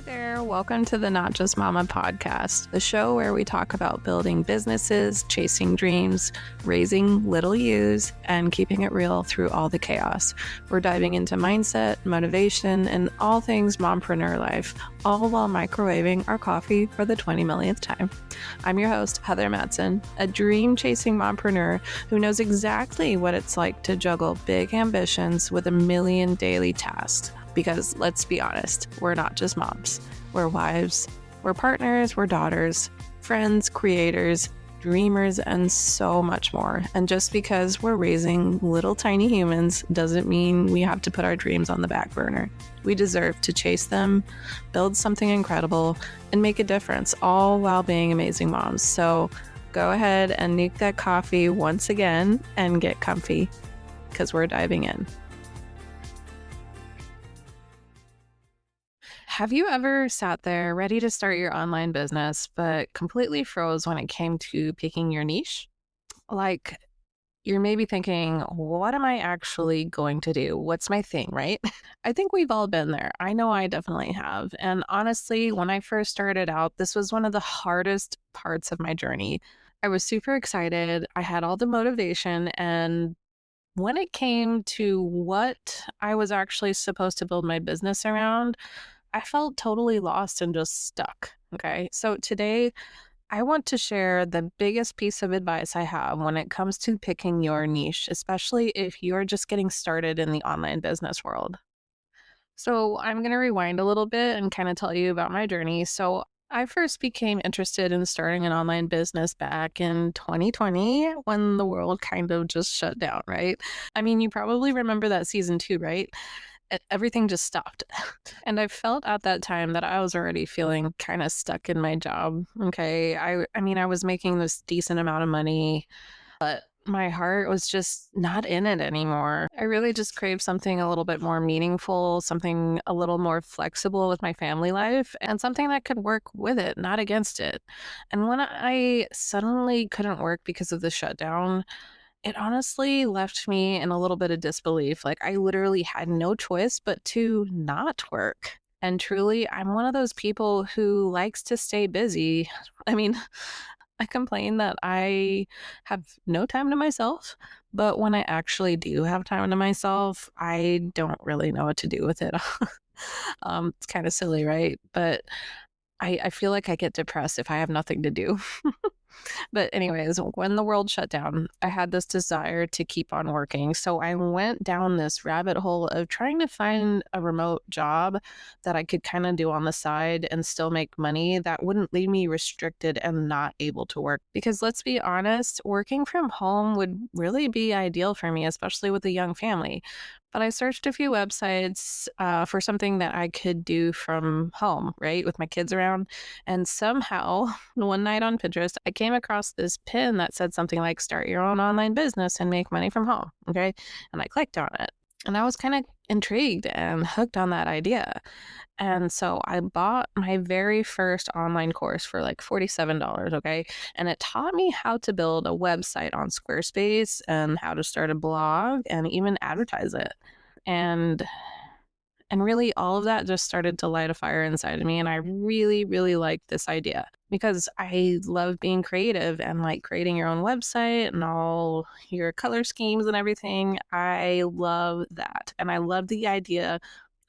Hey there, welcome to the Not Just Momma Podcast, the show where we talk about building businesses, chasing dreams, raising little yous, and keeping it real through all the chaos. We're diving into mindset, motivation, and all things mompreneur life, all while microwaving our coffee for the 20 millionth time. I'm your host, Heather Madsen, a dream-chasing mompreneur who knows exactly what it's like to juggle big ambitions with a million daily tasks. Because let's be honest, we're not just moms. We're wives, we're partners, we're daughters, friends, creators, dreamers, and so much more. And just because we're raising little tiny humans doesn't mean we have to put our dreams on the back burner. We deserve to chase them, build something incredible, and make a difference, all while being amazing moms. So go ahead and nuke that coffee once again and get comfy, because we're diving in. Have you ever sat there ready to start your online business, but completely froze when it came to picking your niche? Like, you're maybe thinking, what am I actually going to do? What's my thing, right? I think we've all been there. I know I definitely have. And honestly, when I first started out, this was one of the hardest parts of my journey. I was super excited. I had all the motivation. And when it came to what I was actually supposed to build my business around, I felt totally lost and just stuck. Okay. So today I want to share the biggest piece of advice I have when it comes to picking your niche, especially if you're just getting started in the online business world. So I'm going to rewind a little bit and kind of tell you about my journey. So I first became interested in starting an online business back in 2020 when the world kind of just shut down, right? I mean, you probably remember that season 2, right? Everything just stopped. And I felt at that time that I was already feeling kind of stuck in my job. Okay. I mean, I was making this decent amount of money, but my heart was just not in it anymore. I really just craved something a little bit more meaningful, something a little more flexible with my family life, and something that could work with it, not against it. And when I suddenly couldn't work because of the shutdown, it honestly left me in a little bit of disbelief. Like, I literally had no choice but to not work. And truly, I'm one of those people who likes to stay busy. I mean, I complain that I have no time to myself, but when I actually do have time to myself, I don't really know what to do with it. It's kind of silly, right? But I feel like I get depressed if I have nothing to do. But anyways, when the world shut down, I had this desire to keep on working. So I went down this rabbit hole of trying to find a remote job that I could kind of do on the side and still make money that wouldn't leave me restricted and not able to work. Because let's be honest, working from home would really be ideal for me, especially with a young family. But I searched a few websites for something that I could do from home, right, with my kids around. And somehow, one night on Pinterest, I came across this pin that said something like start your own online business and make money from home. Okay. And I clicked on it. And I was kind of intrigued and hooked on that idea. And so I bought my very first online course for like $47, okay? And it taught me how to build a website on Squarespace and how to start a blog and even advertise it. And really all of that just started to light a fire inside of me. And I really, really liked this idea because I love being creative and like creating your own website and all your color schemes and everything. I love that. And I love the idea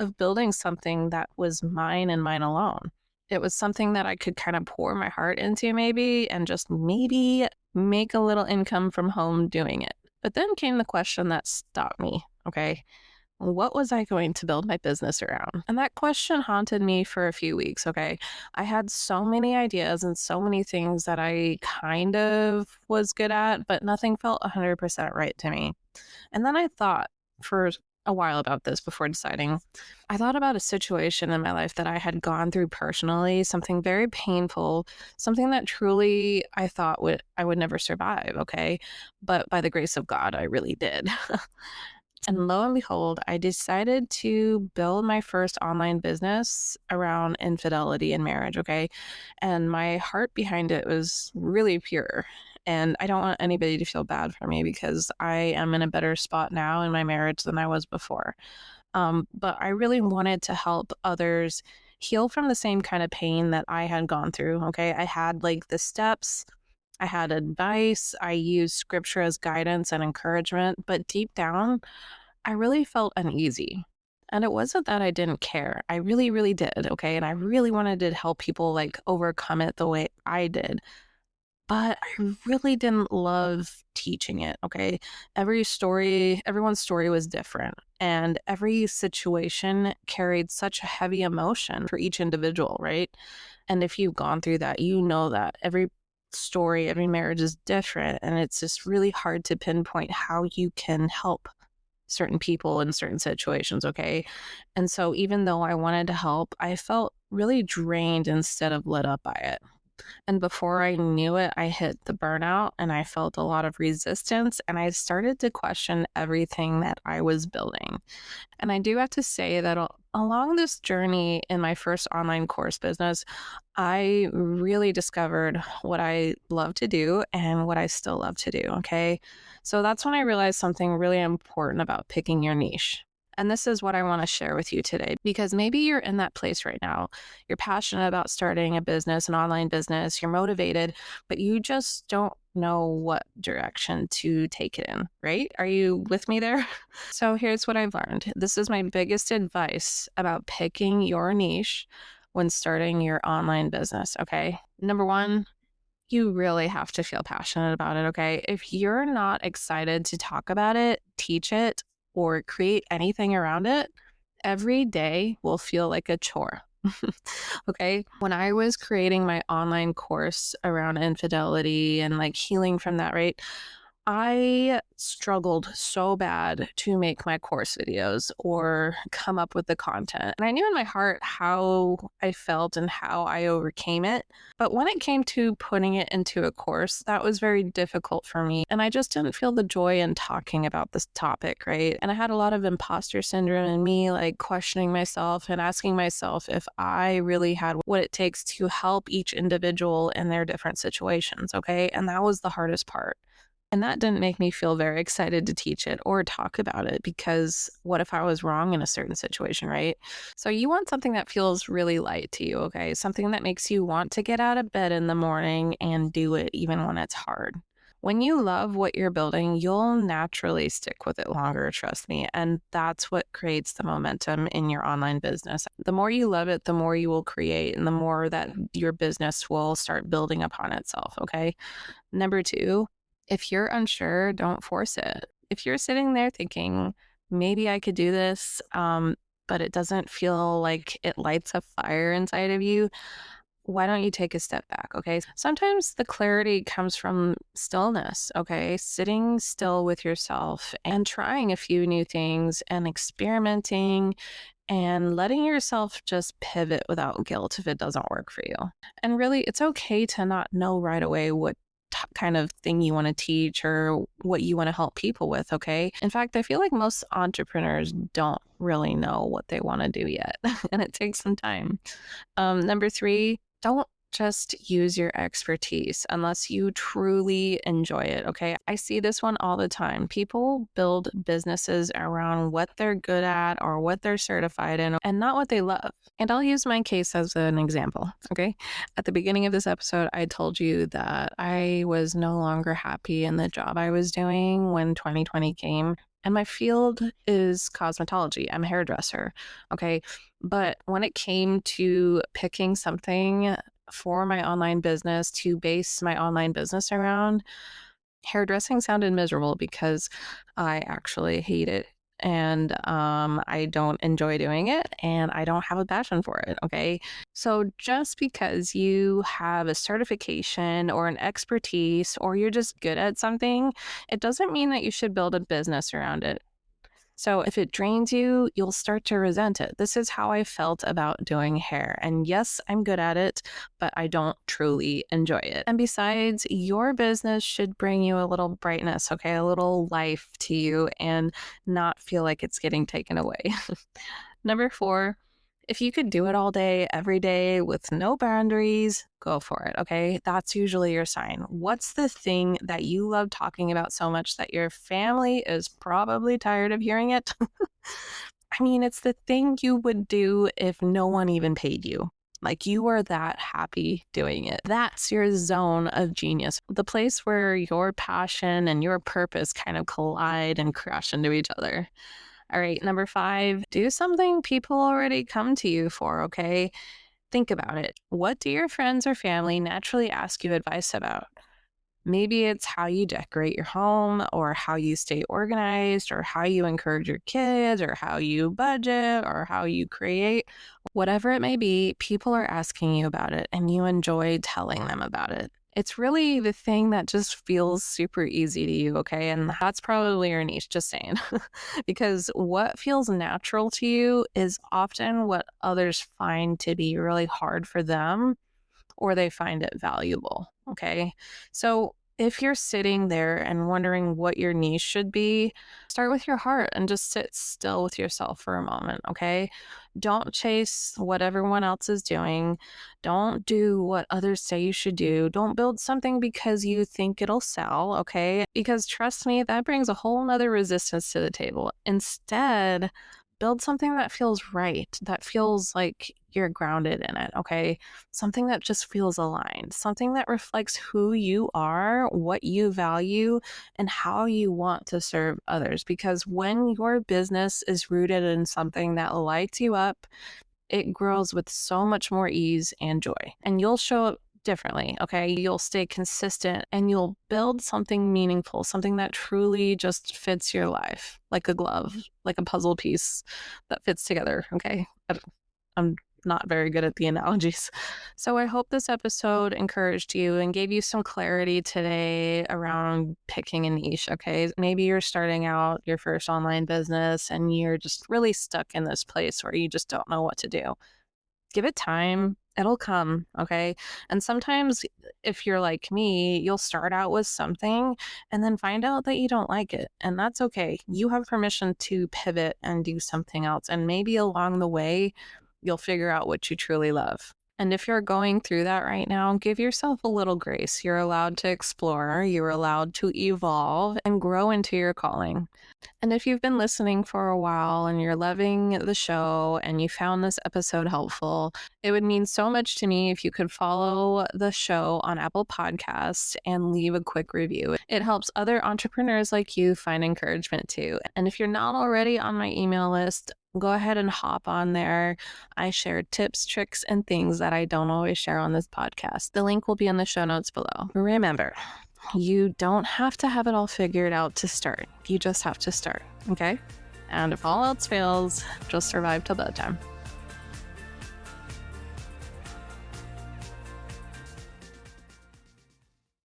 of building something that was mine and mine alone. It was something that I could kind of pour my heart into maybe and just maybe make a little income from home doing it. But then came the question that stopped me, okay? What was I going to build my business around? And that question haunted me for a few weeks, okay? I had so many ideas and so many things that I kind of was good at, but nothing felt 100% right to me. And then I thought for a while about this before deciding. I thought about a situation in my life that I had gone through personally, something very painful, something that truly I thought I would never survive, okay? But by the grace of God, I really did. And lo and behold, I decided to build my first online business around infidelity in marriage, okay? And my heart behind it was really pure. And I don't want anybody to feel bad for me because I am in a better spot now in my marriage than I was before. But I really wanted to help others heal from the same kind of pain that I had gone through. Okay. I had like the steps, I had advice, I used scripture as guidance and encouragement, but deep down, I really felt uneasy. And it wasn't that I didn't care. I really, really did. Okay. And I really wanted to help people like overcome it the way I did. But I really didn't love teaching it, okay? Everyone's story was different, and every situation carried such a heavy emotion for each individual, right? And if you've gone through that, you know that every story, every marriage is different, and it's just really hard to pinpoint how you can help certain people in certain situations, okay? And so even though I wanted to help, I felt really drained instead of lit up by it. And before I knew it, I hit the burnout and I felt a lot of resistance and I started to question everything that I was building. And I do have to say that along this journey in my first online course business, I really discovered what I love to do and what I still love to do. Okay. So that's when I realized something really important about picking your niche. And this is what I want to share with you today because maybe you're in that place right now. You're passionate about starting a business, an online business, you're motivated, but you just don't know what direction to take it in, right? Are you with me there? So here's what I've learned. This is my biggest advice about picking your niche when starting your online business, okay? Number one, you really have to feel passionate about it, okay? If you're not excited to talk about it, teach it, or create anything around it, every day will feel like a chore. Okay. When I was creating my online course around infidelity and like healing from that, right? I struggled so bad to make my course videos or come up with the content. And I knew in my heart how I felt and how I overcame it. But when it came to putting it into a course, that was very difficult for me. And I just didn't feel the joy in talking about this topic, right? And I had a lot of imposter syndrome in me, like questioning myself and asking myself if I really had what it takes to help each individual in their different situations, okay? And that was the hardest part. And that didn't make me feel very excited to teach it or talk about it because what if I was wrong in a certain situation, right? So you want something that feels really light to you, okay? Something that makes you want to get out of bed in the morning and do it even when it's hard. When you love what you're building, you'll naturally stick with it longer, trust me. And that's what creates the momentum in your online business. The more you love it, the more you will create and the more that your business will start building upon itself, okay? Number two, if you're unsure, don't force it. If you're sitting there thinking, maybe I could do this, but it doesn't feel like it lights a fire inside of you, why don't you take a step back? Okay. Sometimes the clarity comes from stillness. Okay. Sitting still with yourself and trying a few new things and experimenting and letting yourself just pivot without guilt if it doesn't work for you. And really, it's okay to not know right away what kind of thing you want to teach or what you want to help people with, okay? In fact, I feel like most entrepreneurs don't really know what they want to do yet, and it takes some time. Number three, don't just use your expertise unless you truly enjoy it, okay? I see this one all the time. People build businesses around what they're good at or what they're certified in and not what they love. And I'll use my case as an example, okay? At the beginning of this episode, I told you that I was no longer happy in the job I was doing when 2020 came. And my field is cosmetology. I'm a hairdresser, okay? But when it came to picking something for my online business to base my online business around, hairdressing sounded miserable because I actually hate it and I don't enjoy doing it and I don't have a passion for it, okay? So just because you have a certification or an expertise or you're just good at something, it doesn't mean that you should build a business around it. So if it drains you, you'll start to resent it. This is how I felt about doing hair. And yes, I'm good at it, but I don't truly enjoy it. And besides, your business should bring you a little brightness, okay? A little life to you and not feel like it's getting taken away. Number four, if you could do it all day, every day with no boundaries, go for it, okay? That's usually your sign. What's the thing that you love talking about so much that your family is probably tired of hearing it? I mean, it's the thing you would do if no one even paid you. Like you are that happy doing it. That's your zone of genius, the place where your passion and your purpose kind of collide and crash into each other. All right, number 5, do something people already come to you for, okay? Think about it. What do your friends or family naturally ask you advice about? Maybe it's how you decorate your home, or how you stay organized, or how you encourage your kids, or how you budget, or how you create. Whatever it may be, people are asking you about it and you enjoy telling them about it. It's really the thing that just feels super easy to you, okay? And that's probably your niche, just saying. Because what feels natural to you is often what others find to be really hard for them, or they find it valuable. Okay. So if you're sitting there and wondering what your niche should be, start with your heart and just sit still with yourself for a moment. Okay. Don't chase what everyone else is doing. Don't do what others say you should do. Don't build something because you think it'll sell. Okay. Because trust me, that brings a whole nother resistance to the table. Instead, build something that feels right, that feels like you're grounded in it. Okay. Something that just feels aligned, something that reflects who you are, what you value, and how you want to serve others. Because when your business is rooted in something that lights you up, it grows with so much more ease and joy. And you'll show up differently, okay? You'll stay consistent and you'll build something meaningful, something that truly just fits your life, like a glove, like a puzzle piece that fits together, okay? I'm not very good at the analogies. So I hope this episode encouraged you and gave you some clarity today around picking a niche, okay? Maybe you're starting out your first online business and you're just really stuck in this place where you just don't know what to do. Give it time. It'll come, okay? And sometimes if you're like me, you'll start out with something and then find out that you don't like it. And that's okay. You have permission to pivot and do something else. And maybe along the way, you'll figure out what you truly love. And if you're going through that right now, give yourself a little grace. You're allowed to explore, you're allowed to evolve and grow into your calling. And if you've been listening for a while and you're loving the show and you found this episode helpful, it would mean so much to me if you could follow the show on Apple Podcasts and leave a quick review. It helps other entrepreneurs like you find encouragement too. And if you're not already on my email list, go ahead and hop on there. I share tips, tricks, and things that I don't always share on this podcast. The link will be in the show notes below. Remember, you don't have to have it all figured out to start. You just have to start, okay? And if all else fails, just survive till bedtime.